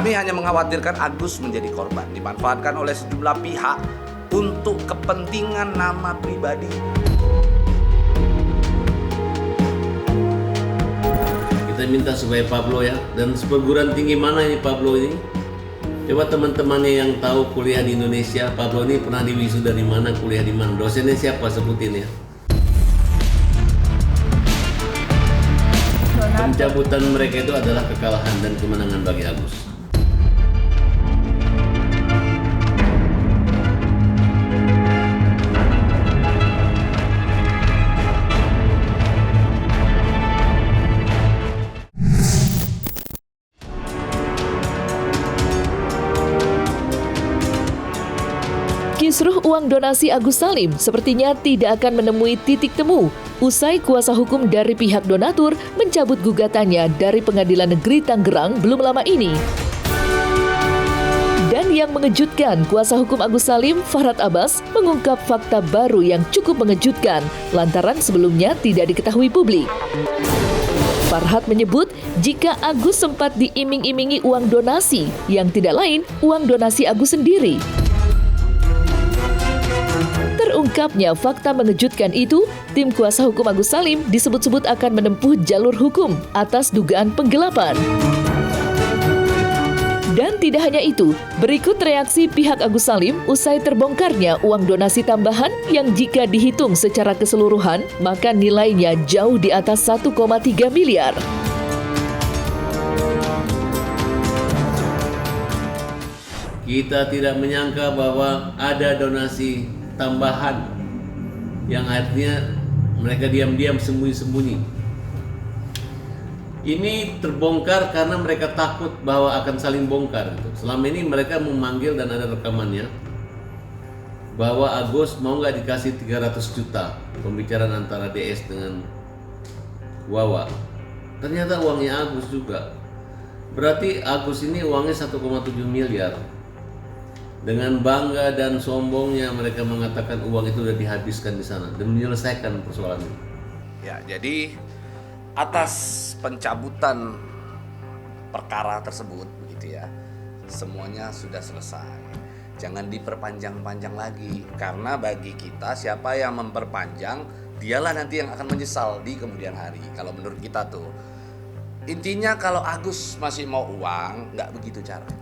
Kami hanya mengkhawatirkan Agus menjadi korban, dimanfaatkan oleh sejumlah pihak untuk kepentingan nama pribadi. Kita minta supaya Pablo ya, dan perguruan tinggi mana ini Pablo ini? Coba teman-temannya yang tahu kuliah di Indonesia, Pablo ini pernah diwisuda di mana, kuliah di mana, dosennya siapa, sebutin ya. Pencabutan mereka itu adalah kekalahan dan kemenangan bagi Agus. Kisruh uang donasi Agus Salim sepertinya tidak akan menemui titik temu usai kuasa hukum dari pihak donatur mencabut gugatannya dari Pengadilan Negeri Tangerang belum lama ini. Dan yang mengejutkan, kuasa hukum Agus Salim, Farhad Abbas, mengungkap fakta baru yang cukup mengejutkan lantaran sebelumnya tidak diketahui publik. Farhad menyebut jika Agus sempat diiming-imingi uang donasi yang tidak lain uang donasi Agus sendiri. Terungkapnya fakta mengejutkan itu, tim kuasa hukum Agus Salim disebut-sebut akan menempuh jalur hukum atas dugaan penggelapan. Dan tidak hanya itu, berikut reaksi pihak Agus Salim usai terbongkarnya uang donasi tambahan yang jika dihitung secara keseluruhan, maka nilainya jauh di atas 1,3 miliar. Kita tidak menyangka bahwa ada donasi tambahan yang artinya mereka diam-diam sembunyi-sembunyi. Ini terbongkar karena mereka takut bahwa akan saling bongkar. Selama ini mereka memanggil dan ada rekamannya bahwa Agus mau nggak dikasih 300 juta pembicaraan antara DS dengan Wawa. Ternyata uangnya Agus juga. Berarti Agus ini uangnya 1,7 miliar. Dengan bangga dan sombongnya mereka mengatakan uang itu sudah dihabiskan di sana dan menyelesaikan persoalan ini. Ya, jadi atas pencabutan perkara tersebut begitu ya, semuanya sudah selesai. Jangan diperpanjang-panjang lagi karena bagi kita siapa yang memperpanjang dialah nanti yang akan menyesal di kemudian hari. Kalau menurut kita tuh intinya kalau Agus masih mau uang nggak begitu caranya.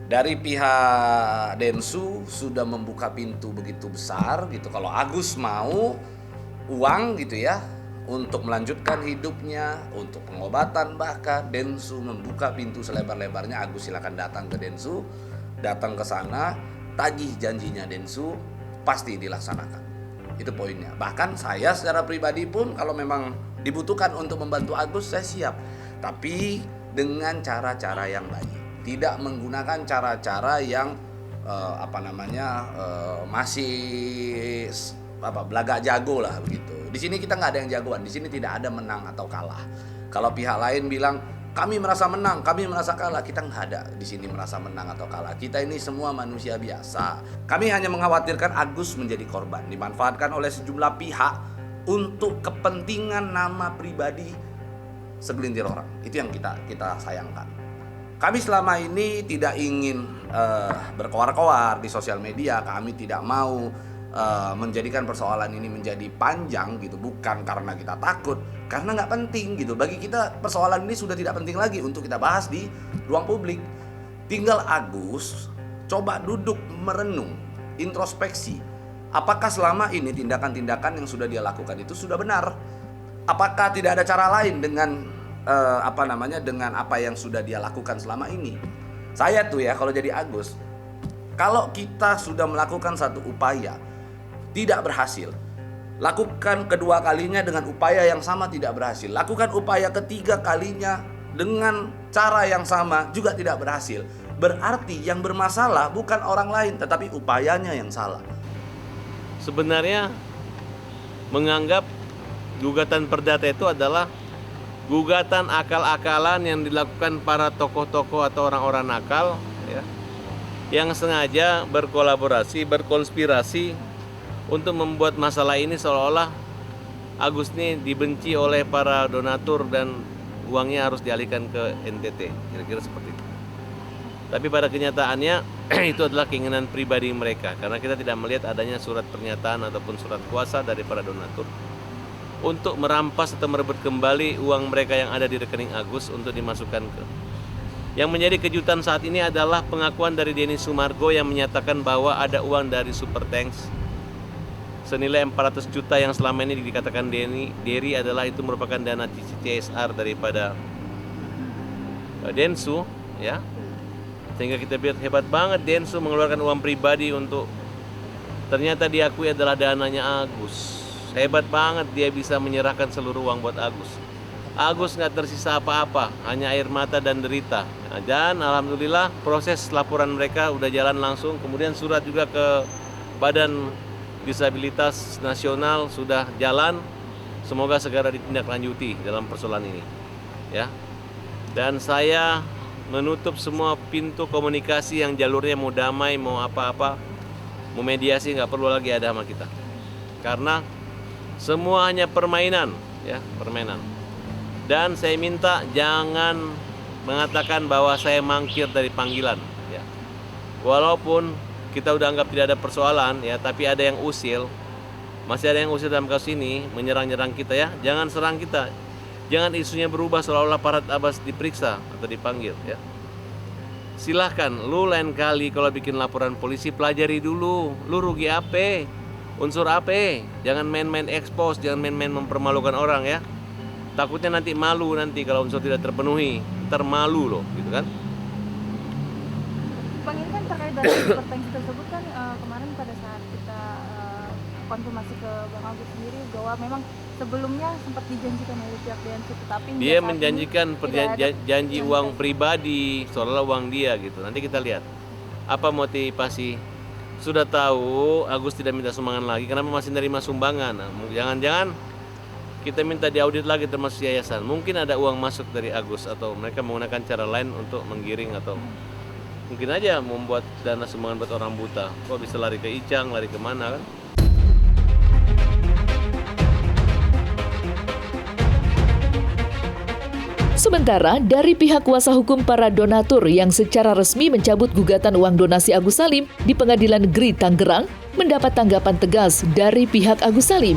Dari pihak Densu sudah membuka pintu begitu besar gitu. Kalau Agus mau uang gitu ya untuk melanjutkan hidupnya, untuk pengobatan bahkan Densu membuka pintu selebar-lebarnya. Agus silakan datang ke Densu, datang ke sana, tagih janjinya Densu pasti dilaksanakan. Itu poinnya. Bahkan saya secara pribadi pun kalau memang dibutuhkan untuk membantu Agus saya siap. Tapi dengan cara-cara yang baik. Tidak menggunakan cara-cara yang masih belagak jago lah begitu. Di sini kita nggak ada yang jagoan. Di sini tidak ada menang atau kalah. Kalau pihak lain bilang kami merasa menang, kami merasa kalah, kita nggak ada di sini merasa menang atau kalah. Kita ini semua manusia biasa. Kami hanya mengkhawatirkan Agus menjadi korban, dimanfaatkan oleh sejumlah pihak untuk kepentingan nama pribadi segelintir orang. Itu yang kita sayangkan. Kami selama ini tidak ingin berkoar-koar di sosial media. Kami tidak mau menjadikan persoalan ini menjadi panjang gitu. Bukan karena kita takut, karena nggak penting gitu. Bagi kita persoalan ini sudah tidak penting lagi untuk kita bahas di ruang publik. Tinggal Agus coba duduk merenung, introspeksi. Apakah selama ini tindakan-tindakan yang sudah dia lakukan itu sudah benar? Apakah tidak ada cara lain dengan dengan apa yang sudah dia lakukan selama ini? Saya tuh ya kalau jadi Agus, kalau kita sudah melakukan satu upaya tidak berhasil, lakukan kedua kalinya dengan upaya yang sama tidak berhasil, lakukan upaya ketiga kalinya dengan cara yang sama juga tidak berhasil, berarti yang bermasalah bukan orang lain tetapi upayanya yang salah. Sebenarnya menganggap gugatan perdata itu adalah gugatan akal-akalan yang dilakukan para tokoh-tokoh atau orang-orang nakal ya, yang sengaja berkolaborasi, berkonspirasi untuk membuat masalah ini seolah-olah Agus ini dibenci oleh para donatur dan uangnya harus dialihkan ke NTT, kira-kira seperti itu. Tapi pada kenyataannya itu adalah keinginan pribadi mereka, karena kita tidak melihat adanya surat pernyataan ataupun surat kuasa dari para donatur untuk merampas atau merebut kembali uang mereka yang ada di rekening Agus untuk dimasukkan ke. Yang menjadi kejutan saat ini adalah pengakuan dari Denny Sumargo yang menyatakan bahwa ada uang dari Super Thanks senilai 400 juta yang selama ini dikatakan Dery adalah itu merupakan dana CSR daripada Densu, ya. Sehingga kita lihat hebat banget Densu mengeluarkan uang pribadi untuk, ternyata diakui adalah dananya Agus. Hebat banget dia bisa menyerahkan seluruh uang buat Agus. Agus nggak tersisa apa-apa, hanya air mata dan derita. Nah, dan alhamdulillah proses laporan mereka udah jalan langsung. Kemudian surat juga ke Badan Disabilitas Nasional sudah jalan. Semoga segera ditindaklanjuti dalam persoalan ini, ya. Dan saya menutup semua pintu komunikasi yang jalurnya mau damai, mau apa-apa, mau mediasi, nggak perlu lagi ada sama kita. Karena semua hanya permainan, ya, permainan. Dan saya minta jangan mengatakan bahwa saya mangkir dari panggilan, ya. Walaupun kita udah anggap tidak ada persoalan, ya, tapi ada yang usil, masih ada yang usil dalam kasus ini, menyerang-nyerang kita, ya. Jangan serang kita. Jangan isunya berubah seolah-olah Farhad Abbas diperiksa atau dipanggil, ya. Silahkan, lu lain kali kalau bikin laporan polisi pelajari dulu, lu rugi apa, unsur apa, jangan main-main expose, jangan main-main mempermalukan orang, ya. Takutnya nanti malu nanti kalau unsur tidak terpenuhi, ntar malu loh, gitu kan. Bang, ini kan terkait dari Super Thanks tersebut kan kemarin pada saat kita konfirmasi ke Bang Agus sendiri bahwa memang sebelumnya sempat dijanjikan oleh pihak Densu, tetapi dia menjanjikan janji uang pribadi, seolah uang dia gitu. Nanti kita lihat apa motivasi. Sudah tahu Agus tidak minta sumbangan lagi, kenapa masih menerima sumbangan? Nah, jangan-jangan kita minta diaudit lagi termasuk yayasan. Mungkin ada uang masuk dari Agus atau mereka menggunakan cara lain untuk menggiring, atau mungkin aja membuat dana sumbangan buat orang buta. Kok bisa lari ke Icang, lari kemana kan? Sementara dari pihak kuasa hukum para donatur yang secara resmi mencabut gugatan uang donasi Agus Salim di Pengadilan Negeri Tangerang mendapat tanggapan tegas dari pihak Agus Salim.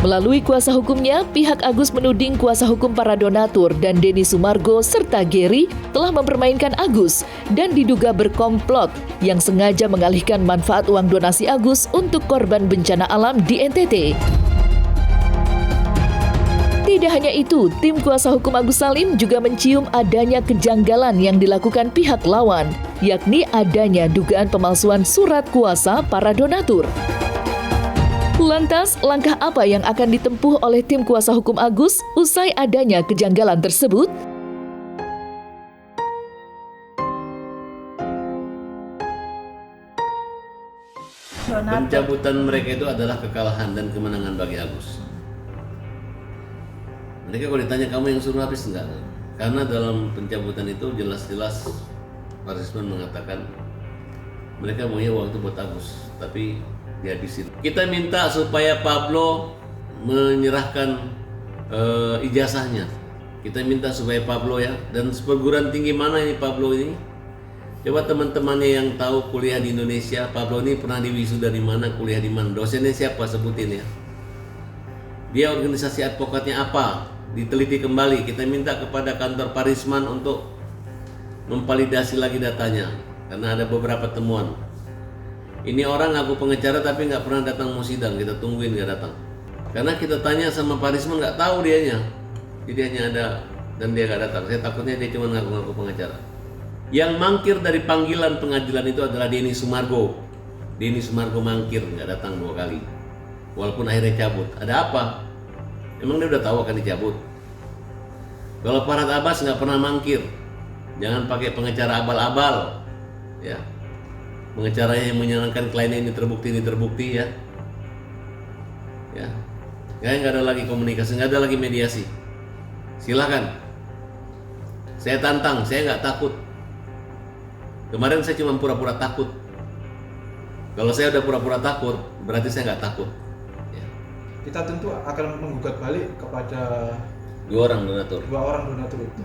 Melalui kuasa hukumnya, pihak Agus menuding kuasa hukum para donatur dan Denny Sumargo serta Gary telah mempermainkan Agus dan diduga berkomplot yang sengaja mengalihkan manfaat uang donasi Agus untuk korban bencana alam di NTT. Tidak hanya itu, tim kuasa hukum Agus Salim juga mencium adanya kejanggalan yang dilakukan pihak lawan, yakni adanya dugaan pemalsuan surat kuasa para donatur. Lantas, langkah apa yang akan ditempuh oleh tim kuasa hukum Agus usai adanya kejanggalan tersebut? Pencabutan mereka itu adalah kekalahan dan kemenangan bagi Agus. Mereka kalau ditanya kamu yang suruh habis enggak? Karena dalam pencabutan itu jelas-jelas Pak Risman mengatakan mereka maunya uang itu buat Agus, tapi dihabisin. Kita minta supaya Pablo menyerahkan ijazahnya. Kita minta supaya Pablo, ya, dan perguruan tinggi mana ini Pablo ini? Coba teman-temannya yang tahu kuliah di Indonesia, Pablo ini pernah diwisuda di mana, kuliah di mana, dosennya siapa, sebutin, ya. Dia organisasi advokatnya apa? Diteliti kembali. Kita minta kepada kantor Pak Risman untuk memvalidasi lagi datanya, karena ada beberapa temuan. Ini orang ngaku pengacara tapi nggak pernah datang mau sidang, kita tungguin nggak datang. Karena kita tanya sama Pak Risman nggak tahu dianya, jadi hanya ada dan dia nggak datang. Saya takutnya dia cuma ngaku-ngaku pengacara. Yang mangkir dari panggilan pengadilan itu adalah Denny Sumargo. Denny Sumargo mangkir, nggak datang 2 kali, walaupun akhirnya cabut. Ada apa? Emang dia udah tahu akan dicabut? Kalau Farhad Abbas nggak pernah mangkir. Jangan pakai pengacara abal-abal, ya. Pengacara yang menyenangkan kliennya ini terbukti, ya. Ya, nggak ada lagi komunikasi, nggak ada lagi mediasi. Silakan. Saya tantang, saya nggak takut. Kemarin saya cuma pura-pura takut. Kalau saya udah pura-pura takut, berarti saya nggak takut. Kita tentu akan menggugat balik kepada 2 orang donatur. 2 orang donatur itu.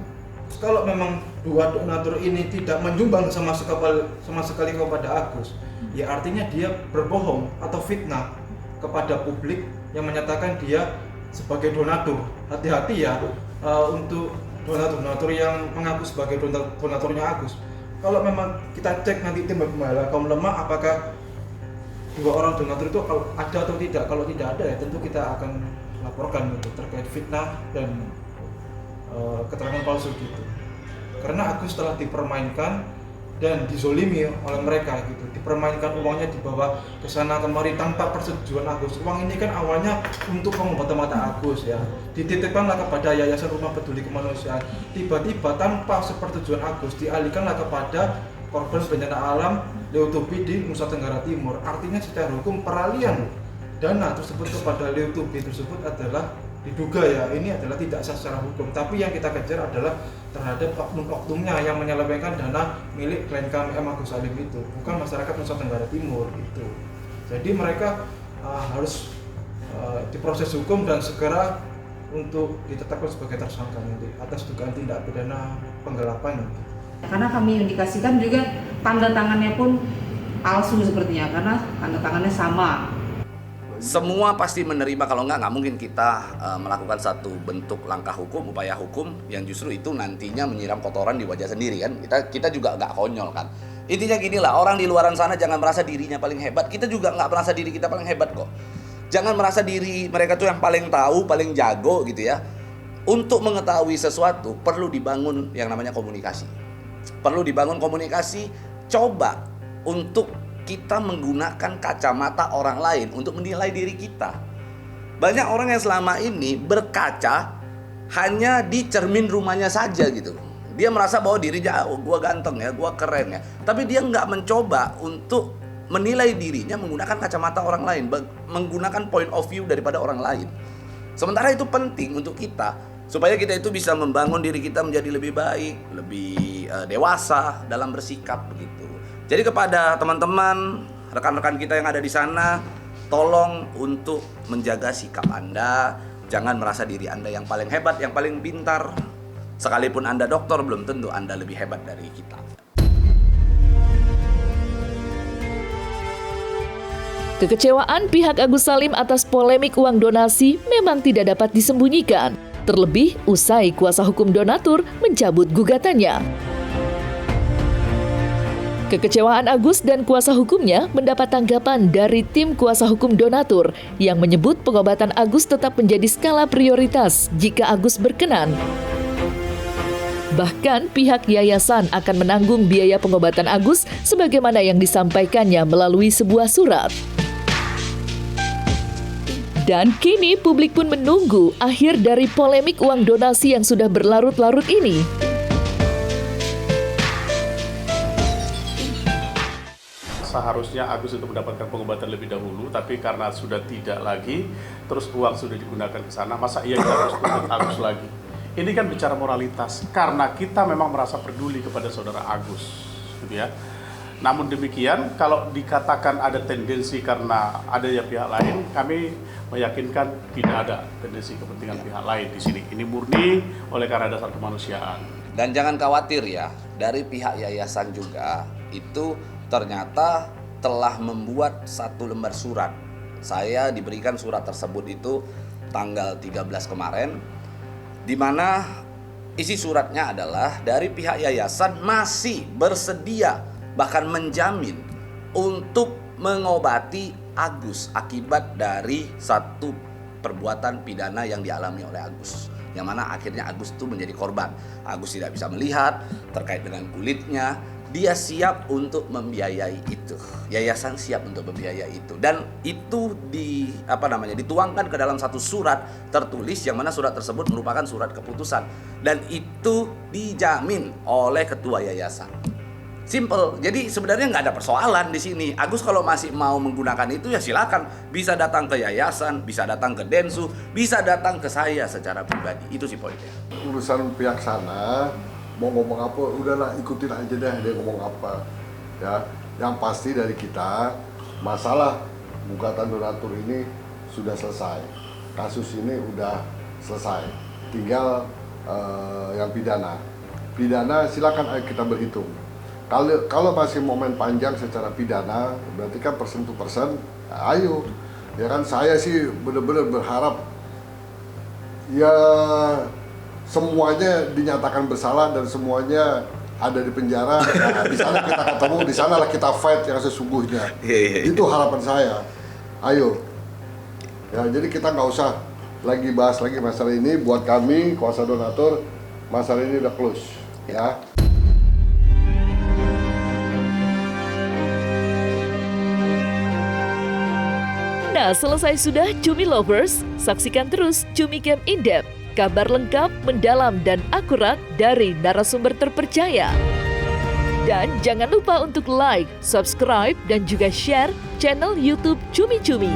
Kalau memang dua donatur ini tidak menyumbang sama sekali kepada Agus, ya artinya dia berbohong atau fitnah kepada publik yang menyatakan dia sebagai donatur. Hati-hati ya untuk donatur yang mengaku sebagai donaturnya Agus. Kalau memang kita cek nanti tim pembela kaum lemah apakah dua orang donatur itu kalau ada atau tidak. Kalau tidak ada ya tentu kita akan laporkan gitu, terkait fitnah dan keterangan palsu gitu. Karena Agus telah dipermainkan dan dizolimi oleh mereka gitu, dipermainkan, uangnya dibawa ke sana kemari tanpa persetujuan Agus. Uang ini kan awalnya untuk pengobatan mata Agus ya, dititipkanlah kepada Yayasan Rumah Peduli Kemanusiaan. Tiba-tiba tanpa sepersetujuan Agus dialihkanlah kepada korban bencana alam Leotubi di Nusa Tenggara Timur. Artinya secara hukum peralihan dana tersebut kepada Leotubi tersebut adalah diduga ya ini adalah tidak sah secara hukum. Tapi yang kita kejar adalah terhadap oknum-oknumnya yang menyelewengkan dana milik klien KMM Agus Salim itu, bukan masyarakat Nusa Tenggara Timur itu. Jadi mereka harus diproses hukum dan segera untuk ditetapkan sebagai tersangka nanti atas dugaan tindak pidana penggelapan nanti. Karena kami indikasikan juga tanda tangannya pun palsu sepertinya, karena tanda tangannya sama. Semua pasti menerima, kalau nggak mungkin kita melakukan satu bentuk langkah hukum, upaya hukum yang justru itu nantinya menyiram kotoran di wajah sendiri kan. Kita juga nggak konyol kan. Intinya gini lah, orang di luaran sana jangan merasa dirinya paling hebat. Kita juga nggak merasa diri kita paling hebat kok. Jangan merasa diri mereka tuh yang paling tahu, paling jago gitu ya. Untuk mengetahui sesuatu perlu dibangun yang namanya komunikasi. Perlu dibangun komunikasi, coba untuk kita menggunakan kacamata orang lain untuk menilai diri kita. Banyak orang yang selama ini berkaca hanya di cermin rumahnya saja gitu. Dia merasa bahwa dirinya, gua ganteng ya, gua keren ya. Tapi dia nggak mencoba untuk menilai dirinya menggunakan kacamata orang lain, menggunakan point of view daripada orang lain. Sementara itu penting untuk kita, supaya kita itu bisa membangun diri kita menjadi lebih baik, lebih dewasa dalam bersikap begitu. Jadi kepada teman-teman, rekan-rekan kita yang ada di sana, tolong untuk menjaga sikap Anda. Jangan merasa diri Anda yang paling hebat, yang paling pintar. Sekalipun Anda dokter, belum tentu Anda lebih hebat dari kita. Kekecewaan pihak Agus Salim atas polemik uang donasi memang tidak dapat disembunyikan. Terlebih usai kuasa hukum donatur mencabut gugatannya. Kekecewaan Agus dan kuasa hukumnya mendapat tanggapan dari tim kuasa hukum donatur yang menyebut pengobatan Agus tetap menjadi skala prioritas jika Agus berkenan. Bahkan pihak yayasan akan menanggung biaya pengobatan Agus sebagaimana yang disampaikannya melalui sebuah surat. Dan kini publik pun menunggu akhir dari polemik uang donasi yang sudah berlarut-larut ini. Seharusnya Agus untuk mendapatkan pengobatan lebih dahulu, tapi karena sudah tidak lagi, terus uang sudah digunakan ke sana, masa iya kita harus tuntut Agus lagi? Ini kan bicara moralitas, karena kita memang merasa peduli kepada saudara Agus, gitu ya. Namun demikian, kalau dikatakan ada tendensi karena adanya pihak lain, kami meyakinkan tidak ada tendensi kepentingan pihak lain di sini. Ini murni oleh karena dasar kemanusiaan. Dan jangan khawatir ya, dari pihak yayasan juga itu ternyata telah membuat satu lembar surat. Saya diberikan surat tersebut itu tanggal 13 kemarin, di mana isi suratnya adalah dari pihak yayasan masih bersedia bahkan menjamin untuk mengobati Agus akibat dari satu perbuatan pidana yang dialami oleh Agus, yang mana akhirnya Agus itu menjadi korban. Agus tidak bisa melihat terkait dengan kulitnya. Dia siap untuk membiayai itu. Yayasan siap untuk membiayai itu. Dan itu dituangkan ke dalam satu surat tertulis yang mana surat tersebut merupakan surat keputusan dan itu dijamin oleh ketua yayasan. Simple. Jadi sebenarnya nggak ada persoalan di sini. Agus kalau masih mau menggunakan itu ya silakan. Bisa datang ke yayasan, bisa datang ke Densu, bisa datang ke saya secara pribadi. Itu sih poinnya. Urusan pihak sana mau ngomong apa, udahlah ikutin aja deh dia ngomong apa. Ya, yang pasti dari kita masalah gugatan donatur ini sudah selesai. Kasus ini udah selesai. Tinggal yang pidana. pidana, silakan ayo kita berhitung. Kalau masih momen panjang secara pidana, berarti kan person to person, ayo. Ya kan, saya sih benar-benar berharap ya semuanya dinyatakan bersalah dan semuanya ada di penjara. Nah, di sana kita ketemu, di sanalah kita fight yang sesungguhnya. Itu harapan saya. Ayo. Ya, jadi kita nggak usah lagi bahas lagi masalah ini. Buat kami kuasa donatur, masalah ini udah close. Ya. Nah, selesai sudah Cumi Lovers, saksikan terus Cumi Camp In-Depth, kabar lengkap, mendalam, dan akurat dari narasumber terpercaya. Dan jangan lupa untuk like, subscribe, dan juga share channel YouTube Cumi Cumi.